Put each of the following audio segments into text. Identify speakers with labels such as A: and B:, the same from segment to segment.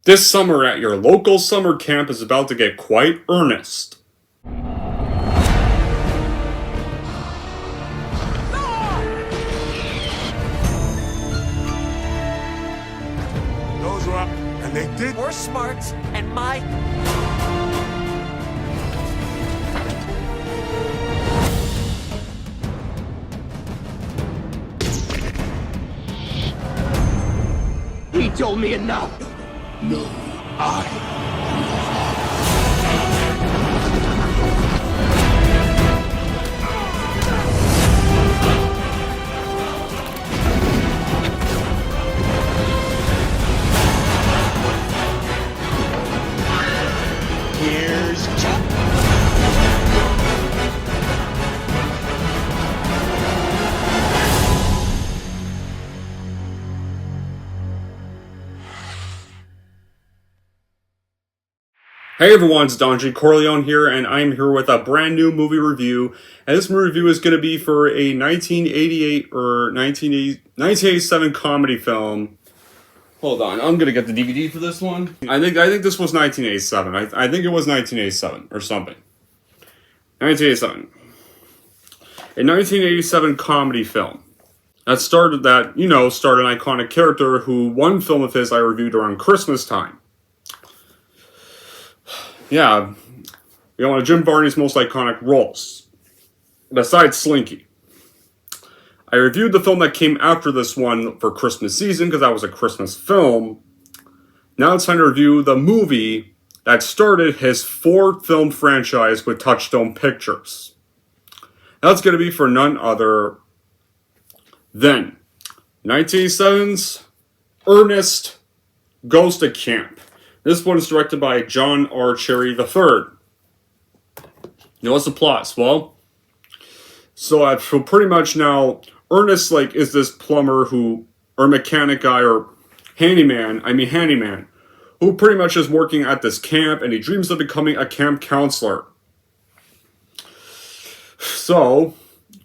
A: This summer at your local summer camp is about to get quite earnest.
B: Those were up, and they did.
C: More smarts, and my...
D: He told me enough.
B: No, I.
D: Here's Chuck.
A: Hey everyone, it's Don G. Corleone here, and I'm here with a brand new movie review. And this movie review is going to be for a 1988 or 1987 comedy film. Hold on, I'm going to get the DVD for this one. I think this was 1987. I think it was 1987 or something. 1987. A 1987 comedy film that started an iconic character who one film of his I reviewed around Christmas time. Yeah, one of Jim Varney's most iconic roles, besides Slinky. I reviewed the film that came after this one for Christmas season, because that was a Christmas film. Now it's time to review the movie that started his 4-film franchise with Touchstone Pictures. That's going to be for none other than 1987's Ernest Goes to Camp. This one is directed by John R. Cherry III. What's the plot? Well, so pretty much now, Ernest is this plumber or mechanic guy, or handyman, who pretty much is working at this camp, and he dreams of becoming a camp counselor. So,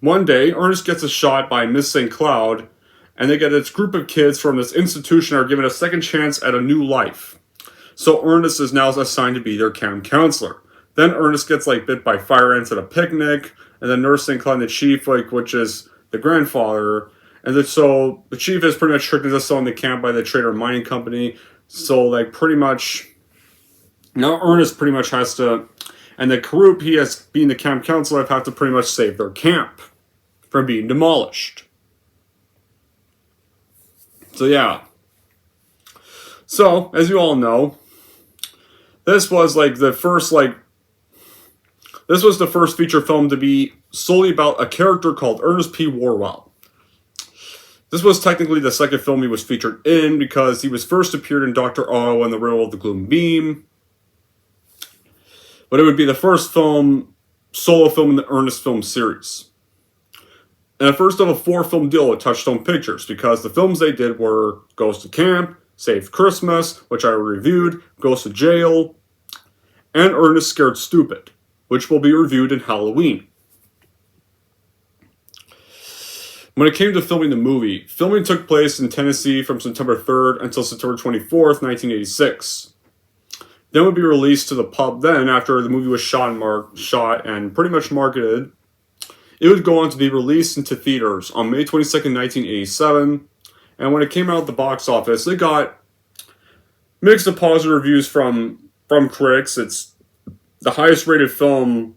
A: one day, Ernest gets a shot by Miss St. Cloud, and they get this group of kids from this institution are given a second chance at a new life. So Ernest is now assigned to be their camp counselor. Then Ernest gets bit by fire ants at a picnic, and then Nurse St. Cloud, the chief, which is the grandfather, and then so the chief is pretty much tricked into selling the camp by the trader mining company. So pretty much now Ernest pretty much has to, and the group he has being the camp counselor have to pretty much save their camp from being demolished. So yeah. So as you all know, this was the first feature film to be solely about a character called Ernest P. Worrell. This was technically the second film he was featured in, because he was first appeared in Dr. O and the Riddle of the Gloom Beam. But it would be the first solo film in the Ernest film series. And the first of a 4-film deal with Touchstone Pictures, because the films they did were Goes to Camp, Saved Christmas, which I reviewed, Goes to Jail, and Ernest Scared Stupid, which will be reviewed in Halloween. When it came to filming the movie, filming took place in Tennessee from September 3rd until September 24th, 1986. Then it would be released to the pub then, after the movie was shot and pretty much marketed. It would go on to be released into theaters on May 22nd, 1987. And when it came out at the box office, it got mixed to positive reviews from critics. It's the highest rated film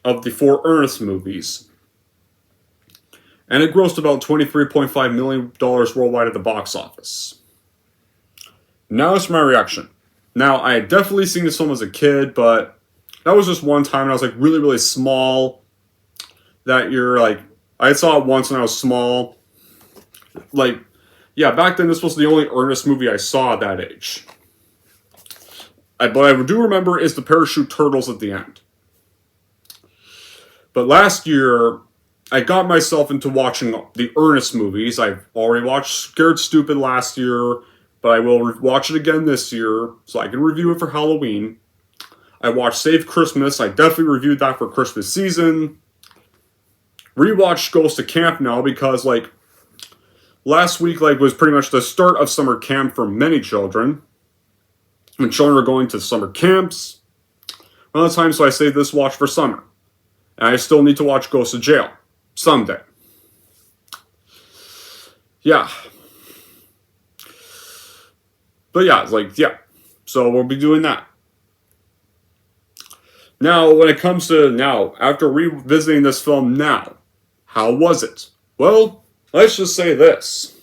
A: of the 4 Ernest movies. And it grossed about $23.5 million worldwide at the box office. Now it's my reaction. Now, I had definitely seen this film as a kid, but that was just one time, and I was really, really small that year. I saw it once when I was small. Yeah, back then this was the only Ernest movie I saw at that age. But I do remember is the parachute turtles at the end. But last year, I got myself into watching the Ernest movies. I've already watched Scared Stupid last year, but I will watch it again this year, so I can review it for Halloween. I watched Save Christmas. I definitely reviewed that for Christmas season. Rewatched Goes to Camp now, because last week was pretty much the start of summer camp for many children. when children are going to summer camps. One of the times, so I saved this watch for summer. And I still need to watch Ghost of Jail someday. Yeah. But yeah, it's like, yeah. So we'll be doing that. Now, when it comes to now, after revisiting this film now, how was it? Well, let's just say this.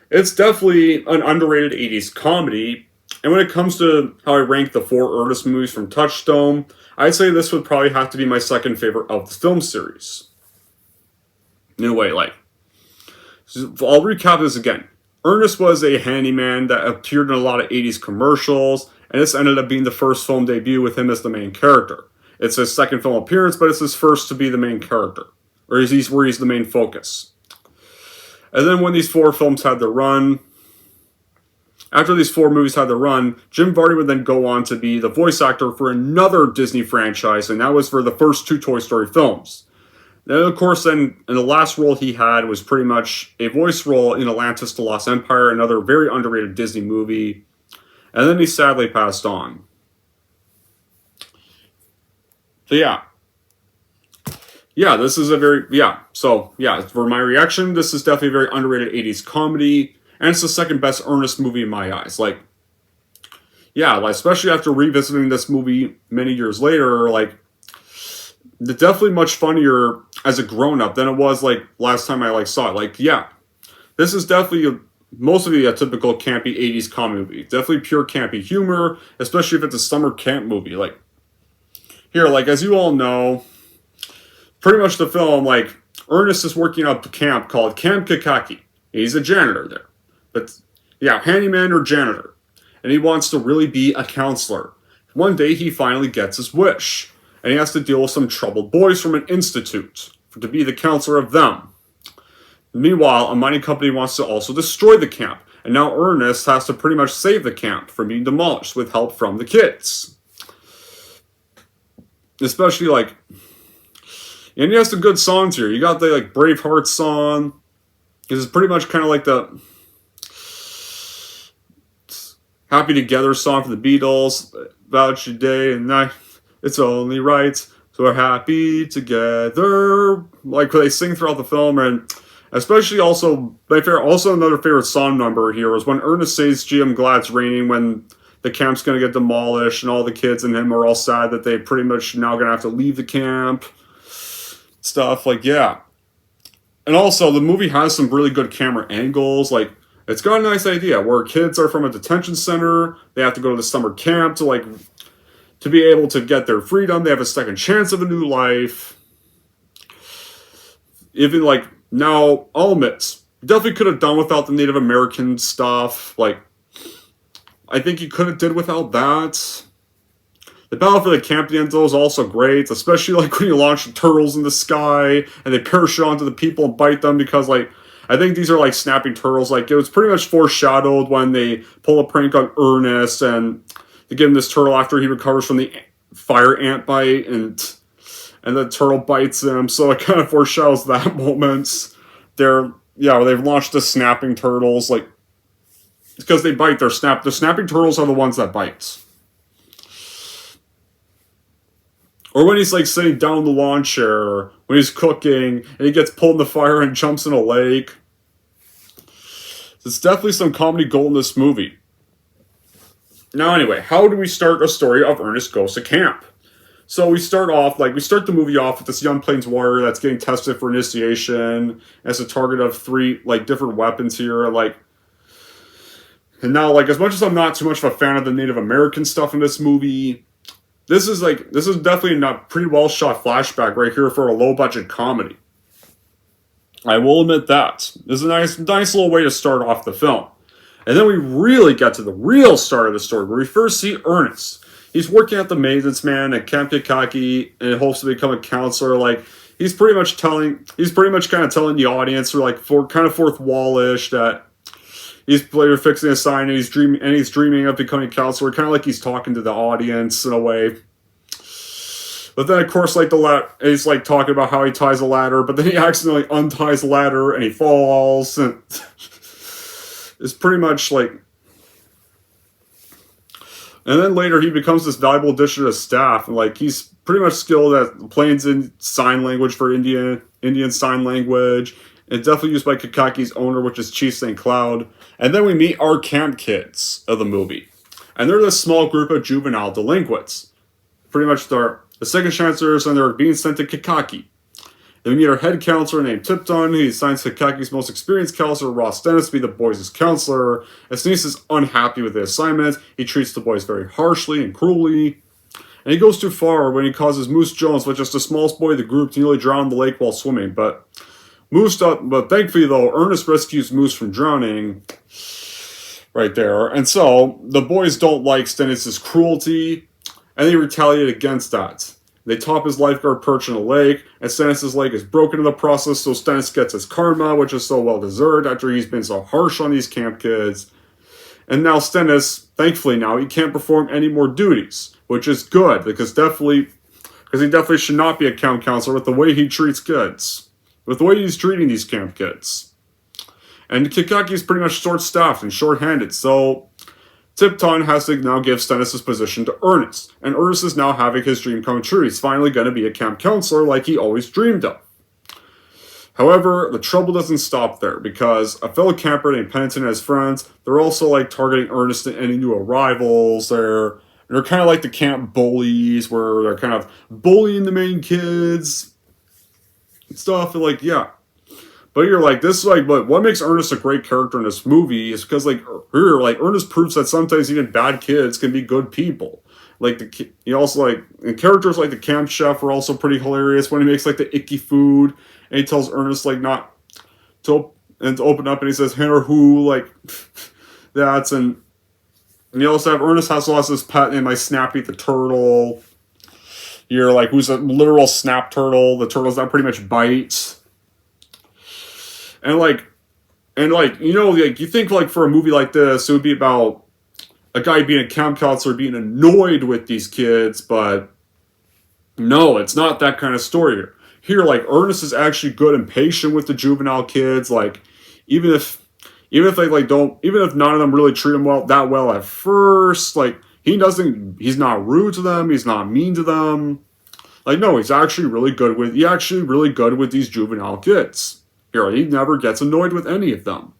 A: It's definitely an underrated 80s comedy. And when it comes to how I rank the 4 Ernest movies from Touchstone, I'd say this would probably have to be my second favorite of the film series. Anyway, I'll recap this again. Ernest was a handyman that appeared in a lot of 80s commercials, and this ended up being the first film debut with him as the main character. It's his second film appearance, but it's his first to be the main character, or where he's the main focus. And then when these 4 films had their run, after these 4 movies had their run, Jim Varney would then go on to be the voice actor for another Disney franchise, and that was for the first 2 Toy Story films. Then, of course, and the last role he had was pretty much a voice role in Atlantis: The Lost Empire, another very underrated Disney movie. And then he sadly passed on. So, yeah. Yeah, this is a very, for my reaction, this is definitely a very underrated 80s comedy. And it's the second best Ernest movie in my eyes. Especially after revisiting this movie many years later, it's definitely much funnier as a grown-up than it was, last time I, saw it. This is definitely mostly a typical campy 80s comedy movie. Definitely pure campy humor, especially if it's a summer camp movie. As you all know, pretty much the film, Ernest is working at a camp called Camp Kakaki. He's a janitor there. But, handyman or janitor. And he wants to really be a counselor. One day he finally gets his wish. And he has to deal with some troubled boys from an institute to be the counselor of them. Meanwhile, a mining company wants to also destroy the camp. And now Ernest has to pretty much save the camp from being demolished with help from the kids. Especially, and he has some good songs here. You got the, Braveheart song. This is pretty much kind of like the Happy Together song for the Beatles. About your day and night. It's only right, so we're happy together. What they sing throughout the film, and especially also, another favorite song number here is when Ernest says, "Gee, I'm glad it's raining," when the camp's going to get demolished, and all the kids and him are all sad that they pretty much now going to have to leave the camp. Stuff, And also, the movie has some really good camera angles, it's got a nice idea, where kids are from a detention center, they have to go to the summer camp to be able to get their freedom. They have a second chance of a new life. Even now, I'll admit, definitely could have done without the Native American stuff. I think he could have did without that. The battle for the camp at the end though is also great, especially when you launch the turtles in the sky and they parachute onto the people and bite them because I think these are snapping turtles. It was pretty much foreshadowed when they pull a prank on Ernest and they give him this turtle after he recovers from the fire ant bite, and the turtle bites him. So it kind of foreshadows that moment. Where they've launched the snapping turtles. Because they bite, the snapping turtles are the ones that bite. Or when he's sitting down in the lawn chair, when he's cooking, and he gets pulled in the fire and jumps in a lake. There's definitely some comedy gold in this movie. Now anyway, how do we start a story of Ernest Goes to Camp? So we start the movie off with this young plains warrior that's getting tested for initiation as a target of 3, different weapons here, and now, as much as I'm not too much of a fan of the Native American stuff in this movie, this is definitely a pretty well shot flashback right here for a low budget comedy. I will admit that. This is a nice little way to start off the film. And then we really get to the real start of the story, where we first see Ernest. He's working at the maintenance man at Camp Kakaki in hopes to become a counselor. He's pretty much kind of telling the audience, kind of fourth wall-ish, that he's fixing a sign and he's dreaming of becoming a counselor, kind of he's talking to the audience in a way. But then, of course, he's talking about how he ties a ladder, but then he accidentally unties the ladder and he falls, and it's pretty much And then later he becomes this valuable addition to his staff, and like he's pretty much skilled at planes in sign language for Indian sign language, and definitely used by Kakaki's owner, which is Chief St. Cloud. And then we meet our camp kids of the movie, and they're this small group of juvenile delinquents. Pretty much they're the second chancellors, and they're being sent to Kakaki. Then we meet our head counselor named Tipton. He assigns Kakaki's most experienced counselor, Ross Dennis, to be the boys' counselor. As Dennis is unhappy with the assignment, he treats the boys very harshly and cruelly. And he goes too far when he causes Moose Jones, which is the smallest boy of the group, to nearly drown in the lake while swimming. But thankfully, though, Ernest rescues Moose from drowning. Right there. And so, the boys don't like Stennis' cruelty, and they retaliate against that. They top his lifeguard perch in a lake, and Stennis' leg is broken in the process, so Stennis gets his karma, which is so well deserved after he's been so harsh on these camp kids. And now Stennis, thankfully now, he can't perform any more duties, which is good, because he definitely should not be a camp counselor with the way he treats kids. With the way he's treating these camp kids. And Kakaki's pretty much short-staffed and short-handed, so Tipton has to now give Stennis' position to Ernest, and Ernest is now having his dream come true. He's finally going to be a camp counselor like he always dreamed of. However, the trouble doesn't stop there, because a fellow camper named Pennington and his friends, they're also like targeting Ernest and any new arrivals. They're kind of like the camp bullies, where they're kind of bullying the main kids and stuff, and like, yeah. But you're like, this is like, what makes Ernest a great character in this movie is because, like, Ernest proves that sometimes even bad kids can be good people. Like, he also, like, and characters like the camp chef are also pretty hilarious when he makes, like, the icky food, and he tells Ernest, like, not to open up, and he says, him or who, like, and you also have Ernest has lost his pet named, like, Snappy the Turtle. You're like, who's a literal snap turtle. The turtles that pretty much bite. And you know, like, you think, like, for a movie like this, it would be about a guy being a camp counselor being annoyed with these kids, but no, it's not that kind of story here. Here, like, Ernest is actually good and patient with the juvenile kids, like, even if they, like, even if none of them really treat him that well at first, like, he's not rude to them, he's not mean to them. Like, no, he's actually really good with these juvenile kids. Here, he never gets annoyed with any of them.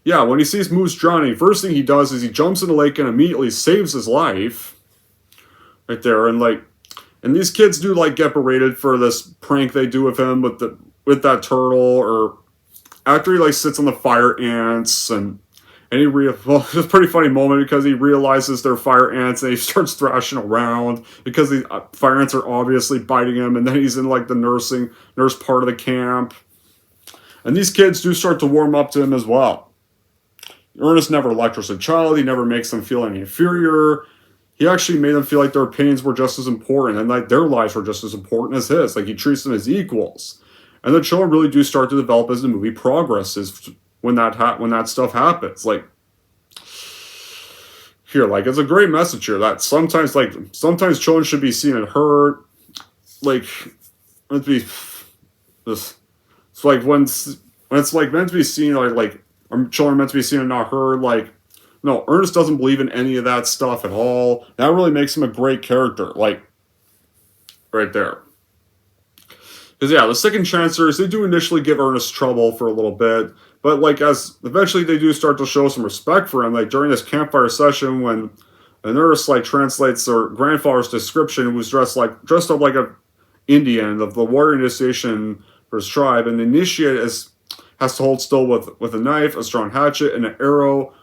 A: Yeah, when he sees Moose drowning, first thing he does is he jumps in the lake and immediately saves his life. Right there, and these kids do, like, get berated for this prank they do with him with that turtle, or after he, like, sits on the fire ants, and it's a pretty funny moment because he realizes they're fire ants and he starts thrashing around because the fire ants are obviously biting him, and then he's in, like, the nurse part of the camp. And these kids do start to warm up to him as well. Ernest never lectures a child. He never makes them feel any inferior. He actually made them feel like their opinions were just as important and like their lives were just as important as his. Like, he treats them as equals. And the children really do start to develop as the movie progresses when that stuff happens. Like, here, like, it's a great message here that sometimes children should be seen and heard. Like, it's like when it's like meant to be seen, like children are meant to be seen and not heard. Like, no, Ernest doesn't believe in any of that stuff at all. That really makes him a great character. Like, right there. Because yeah, the second chancellors, they do initially give Ernest trouble for a little bit, but like as eventually they do start to show some respect for him. Like during this campfire session, when a nurse like translates their grandfather's description, who was dressed up like a Indian of the warrior initiation for his tribe, and the initiate has to hold still with a knife, a strong hatchet, and an arrow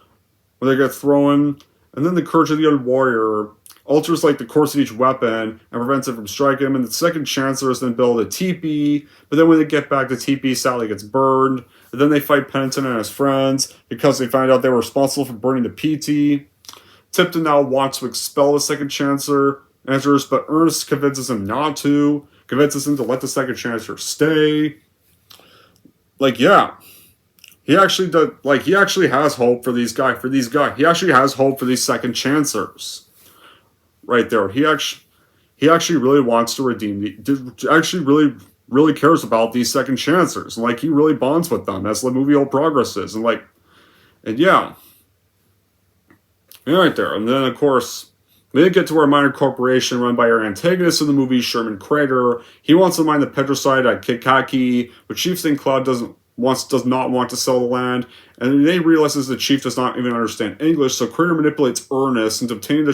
A: when they get thrown. And then the courage of the young warrior alters like the course of each weapon and prevents it from striking him. And the second chancellors then build a teepee, but then when they get back to teepee, Sally gets burned. And then they fight Pennington and his friends because they find out they were responsible for burning the PT. Tipton now wants to expel the second chancellor, but Ernest convinces him not to. Convinces him to let the second chancellor stay. Like, yeah. He actually has hope for these guys. He actually has hope for these second chancellors. Right there. He actually really wants to redeem really cares about these second chancellors. And like, he really bonds with them as the movie all progresses. And yeah. And right there. And then of course, We then get to our minor corporation run by our antagonist in the movie, Sherman Crater. He wants to mine the petrocite at Kikaki, but Chief St. Cloud does not want to sell the land, and they realizes the chief does not even understand English, so Crater manipulates Ernest into obtaining the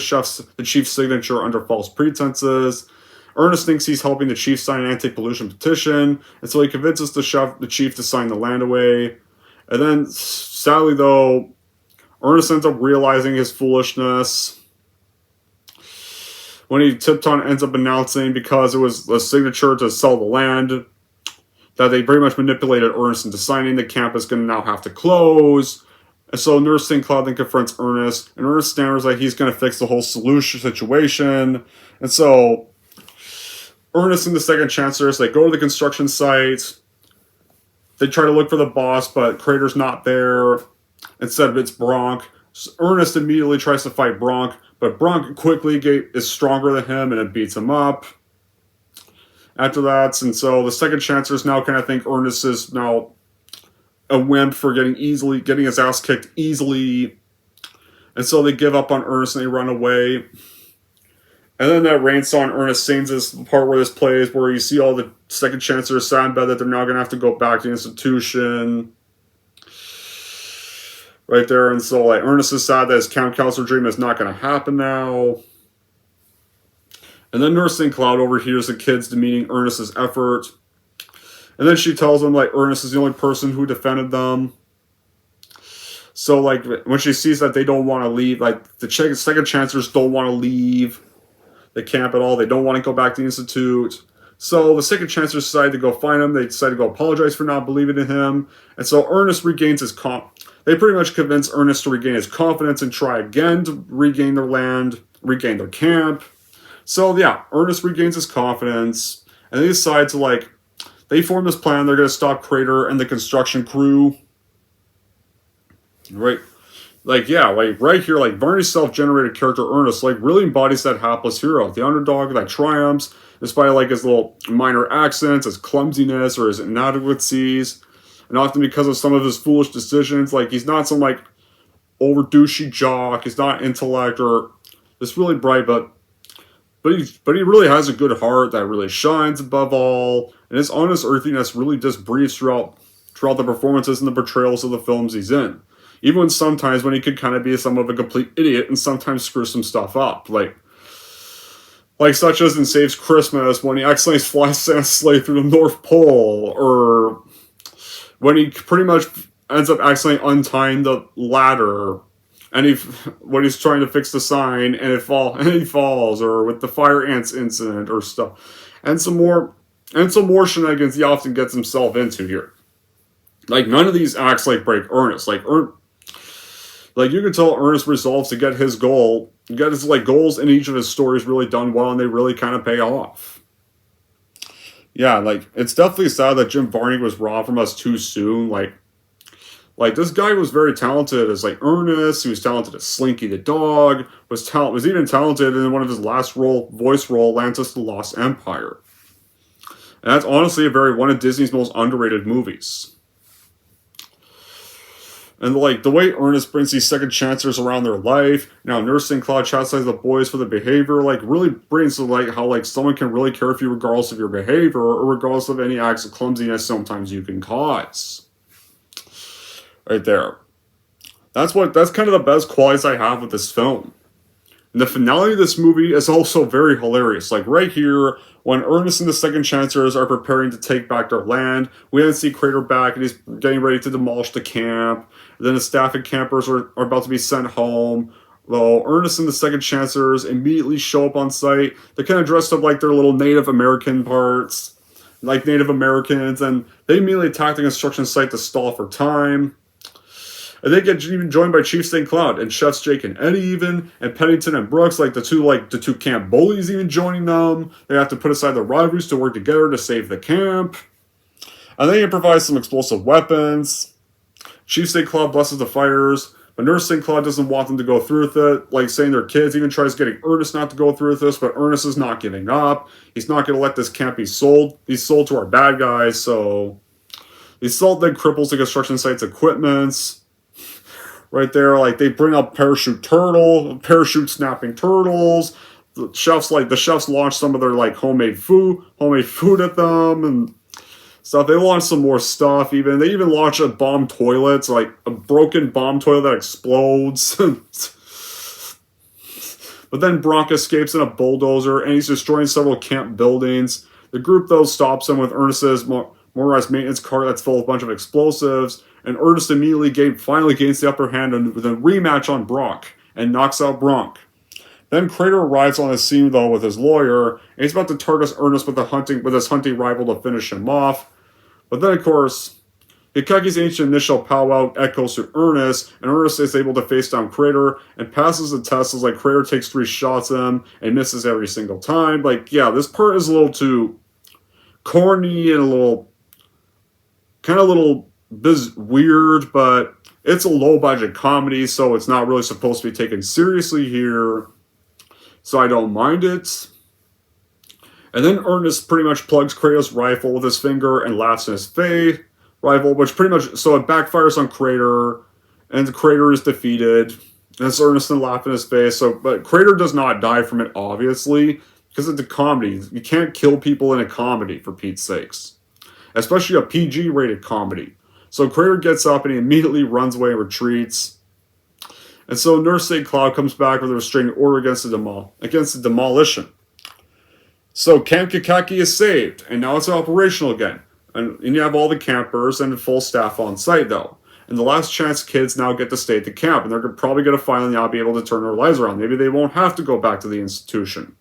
A: chief's signature under false pretenses. Ernest thinks he's helping the chief sign an anti-pollution petition, and so he convinces the chief to sign the land away. And then, sadly though, Ernest ends up realizing his foolishness when he ends up announcing, because it was a signature to sell the land, that they pretty much manipulated Ernest into signing. The camp is going to now have to close. And so Nurse St. Cloud then confronts Ernest, and Ernest stammers like he's going to fix the whole situation. And so Ernest and the second chancellor, they go to the construction site. They try to look for the boss, but Crater's not there. Instead, it's Bronk. So Ernest immediately tries to fight Bronk, but Bronk quickly is stronger than him, and it beats him up. After that, and so the second chancellors now kind of think Ernest is now a wimp for getting his ass kicked easily. And so they give up on Ernest and they run away. And then that rain song Ernest sings this part where this plays, where you see all the second chancellors sad in bed that they're now going to have to go back to the institution. Right there. And so like Ernest is sad that his camp counselor dream is not going to happen now. And then Nurse St. Cloud overhears the kids demeaning Ernest's effort. And then she tells them, like, Ernest is the only person who defended them. So, like, when she sees that they don't want to leave, like, the second chancellors don't want to leave the camp at all. They don't want to go back to the institute. So the second chancellors decide to go find him. They decide to go apologize for not believing in him. And so Ernest regains his They pretty much convince Ernest to regain his confidence and try again to regain their land, regain their camp. So, yeah, Ernest regains his confidence, and they decide to, like, they form this plan. They're going to stop Crater and the construction crew. Right? Like, yeah, like, right here, like, Varney's self-generated character, Ernest, like, really embodies that hapless hero. The underdog that triumphs, despite, like, his little minor accents, his clumsiness, or his inadequacies, and often because of some of his foolish decisions. Like, he's not some, like, over-douchey jock. He's not intellect or this really bright, but he really has a good heart that really shines above all, and his honest earthiness really just breathes throughout the performances and the portrayals of the films he's in. Even sometimes when he could kind of be some of a complete idiot and sometimes screw some stuff up, like such as in Saves Christmas, when he accidentally flies Santa's sleigh through the North Pole, or when he pretty much ends up accidentally untying the ladder. And when he's trying to fix the sign, and he falls, or with the fire ants incident, or stuff, and some more shenanigans he often gets himself into here. Like, none of these acts like break Ernest. Like you can tell Ernest resolves to get his goal, get his like goals in each of his stories really done well, and they really kind of pay off. Yeah, like, it's definitely sad that Jim Varney was robbed from us too soon. Like, this guy was very talented as, like, Ernest. He was talented as Slinky the dog. Was even talented in one of his last voice role, Atlantis: The Lost Empire. And that's honestly one of Disney's most underrated movies. And, like, the way Ernest brings these second chancers around their life, now Nurse St. Cloud chastises the boys for their behavior, like, really brings to, like, how, like, someone can really care for you regardless of your behavior, or regardless of any acts of clumsiness sometimes you can cause. Right there. That's kind of the best qualities I have with this film. And the finale of this movie is also very hilarious. Like, right here, when Ernest and the second chancellors are preparing to take back their land, we then see Crater back, and he's getting ready to demolish the camp. And then the staff and campers are about to be sent home. Well, Ernest and the second chancellors immediately show up on site. They're kind of dressed up like their little Native American parts, like Native Americans, and they immediately attack the construction site to stall for time. And they get even joined by Chief St. Cloud and Chefs Jake and Eddie even, and Pennington and Brooks, like the two camp bullies even joining them. They have to put aside their rivalries to work together to save the camp. And they improvise some explosive weapons. Chief St. Cloud blesses the fighters, but Nurse St. Cloud doesn't want them to go through with it, like saying their kids, even tries getting Ernest not to go through with this, but Ernest is not giving up. He's not going to let this camp be sold. He's sold to our bad guys, so the assault then cripples the construction site's equipment. right there. Like, they bring up parachute snapping turtles. The chefs launch some of their like homemade food at them and stuff. They launch some more stuff. They even launch a bomb toilet, so like a broken bomb toilet that explodes. But then Bronk escapes in a bulldozer, and he's destroying several camp buildings. The group, though, stops him with Ernest's motorized maintenance car that's full of a bunch of explosives, and Ernest finally gains the upper hand with a rematch on Bronk, and knocks out Bronk. Then Crater arrives on the scene, though, with his lawyer, and he's about to target Ernest with his hunting rifle to finish him off. But then, of course, Kikaki's ancient initial powwow echoes to Ernest, and Ernest is able to face down Crater and passes the test as like Crater takes 3 shots at him and misses every single time. Like, yeah, this part is a little too corny and a little weird, but it's a low-budget comedy, so it's not really supposed to be taken seriously here. So I don't mind it. And then Ernest pretty much plugs Kratos' rifle with his finger and laughs in his face. Which pretty much, so it backfires on Crater, and the Crater is defeated. And it's Ernest and laugh in his face. But Crater does not die from it, obviously, because it's a comedy. You can't kill people in a comedy, for Pete's sakes. Especially a PG-rated comedy. So Crater gets up and he immediately runs away and retreats. And so Nurse St. Cloud comes back with a restraining order against the demolition. So Camp Kikaki is saved, and now it's operational again. And you have all the campers and full staff on site, though. And the last chance kids now get to stay at the camp, and they're probably going to finally now be able to turn their lives around. Maybe they won't have to go back to the institution.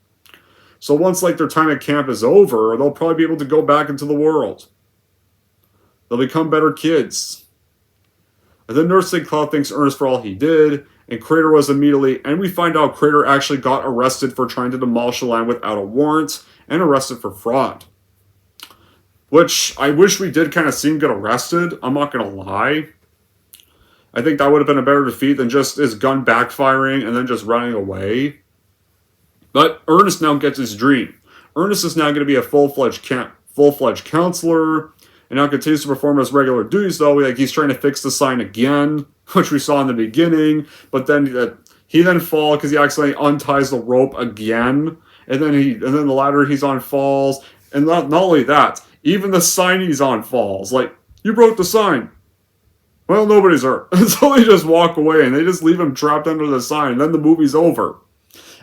A: So once like their time at camp is over, they'll probably be able to go back into the world. They'll become better kids. And then Nurse St. Cloud thanks Ernest for all he did, and Crater was immediately, and we find out Crater actually got arrested for trying to demolish the land without a warrant, and arrested for fraud. Which, I wish we did kind of see him get arrested, I'm not going to lie. I think that would have been a better defeat than just his gun backfiring and then just running away. But Ernest now gets his dream. Ernest is now going to be a full-fledged counselor, and now continues to perform his regular duties, though. Like, he's trying to fix the sign again, which we saw in the beginning, but then he then falls because he accidentally unties the rope again, and then the ladder he's on falls, and not only that, even the sign he's on falls. Like, you broke the sign. Well, nobody's hurt. So they just walk away, and they just leave him trapped under the sign, and then the movie's over.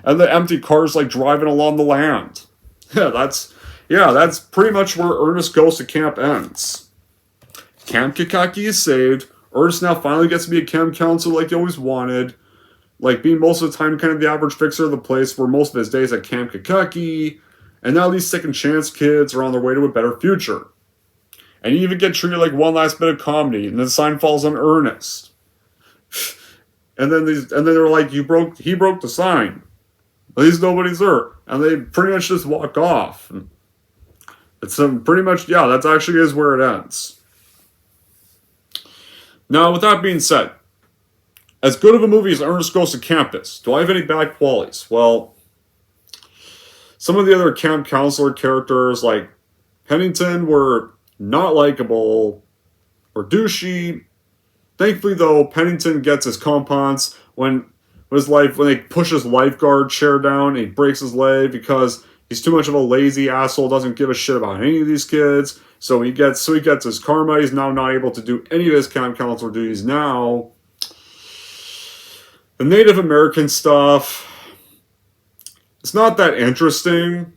A: And the empty car's like driving along the land. Yeah, that's pretty much where Ernest Goes to Camp ends. Camp Kikaki is saved. Ernest now finally gets to be a camp counselor like he always wanted. Like, being most of the time kind of the average fixer of the place for most of his days at Camp Kikaki. And now these second chance kids are on their way to a better future. And you even get treated like one last bit of comedy, and the sign falls on Ernest. And then they're like, he broke the sign. At least nobody's hurt. And they pretty much just walk off. It's pretty much, yeah, that actually is where it ends. Now, with that being said, as good of a movie as Ernest Goes to Campus, do I have any bad qualities? Well, some of the other camp counselor characters, like Pennington, were not likable or douchey. Thankfully, though, Pennington gets his comeuppance when they push his lifeguard chair down and he breaks his leg because he's too much of a lazy asshole, doesn't give a shit about any of these kids. So he gets his karma. He's now not able to do any of his camp counselor duties now. The Native American stuff, it's not that interesting.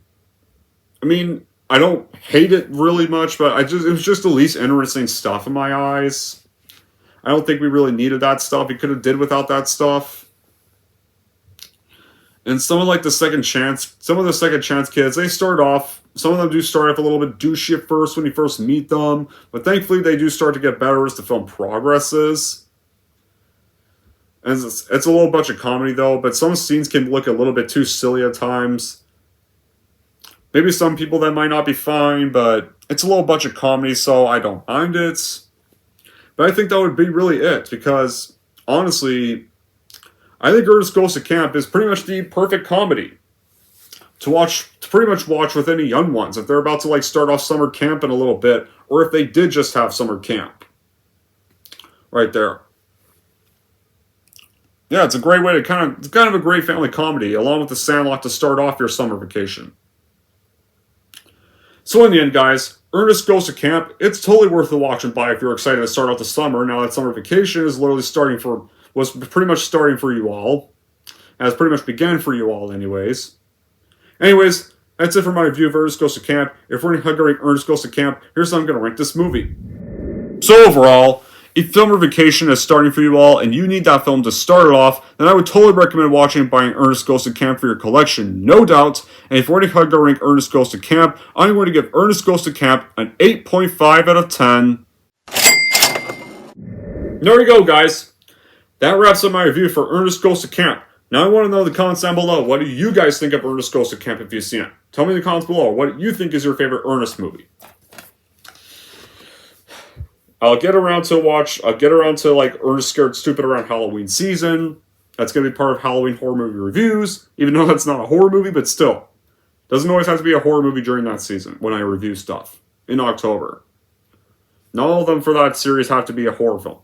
A: I mean, I don't hate it really much, but it was just the least interesting stuff in my eyes. I don't think we really needed that stuff. We could have did without that stuff. And some of the second chance kids, some of them do start off a little bit douchey at first when you first meet them, but thankfully they do start to get better as the film progresses. And it's a little bunch of comedy though, but some scenes can look a little bit too silly at times. Maybe some people that might not be fine, but it's a little bunch of comedy, so I don't mind it. But I think that would be really it, because honestly, I think Ernest Goes to Camp is pretty much the perfect comedy to pretty much watch with any young ones if they're about to start off summer camp in a little bit, or if they did just have summer camp. Right there. Yeah, it's a great way to it's kind of a great family comedy, along with The Sandlot to start off your summer vacation. So in the end, guys, Ernest Goes to Camp, it's totally worth the watching by if you're excited to start out the summer, now that summer vacation is literally was pretty much starting for you all. Has pretty much began for you all anyways. Anyways, that's it for my review of Ernest Goes to Camp. If we're going to rate Ernest Goes to Camp, here's how I'm going to rank this movie. So overall, if film or vacation is starting for you all and you need that film to start it off, then I would totally recommend watching and buying Ernest Goes to Camp for your collection, no doubt. And if we're going to rank Ernest Goes to Camp, I'm going to give Ernest Goes to Camp an 8.5 out of 10. There we go, guys. That wraps up my review for Ernest Goes to Camp. Now I want to know in the comments down below, what do you guys think of Ernest Goes to Camp if you've seen it? Tell me in the comments below, what you think is your favorite Ernest movie? I'll get around to like Ernest Scared Stupid around Halloween season. That's going to be part of Halloween horror movie reviews, even though that's not a horror movie, but still. Doesn't always have to be a horror movie during that season when I review stuff in October. Not all of them for that series have to be a horror film.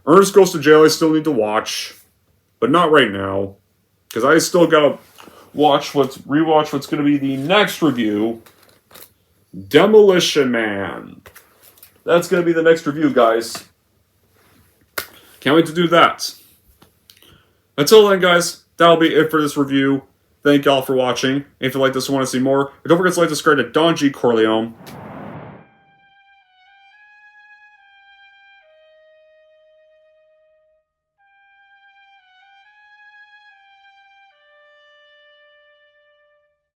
A: Ernest Goes to Jail I still need to watch, but not right now, because I still gotta rewatch what's going to be the next review, Demolition Man. That's going to be the next review, guys. Can't wait to do that. Until then, guys, that'll be it for this review. Thank y'all for watching. If you like this and want to see more, don't forget to like, subscribe to Don G. Corleone.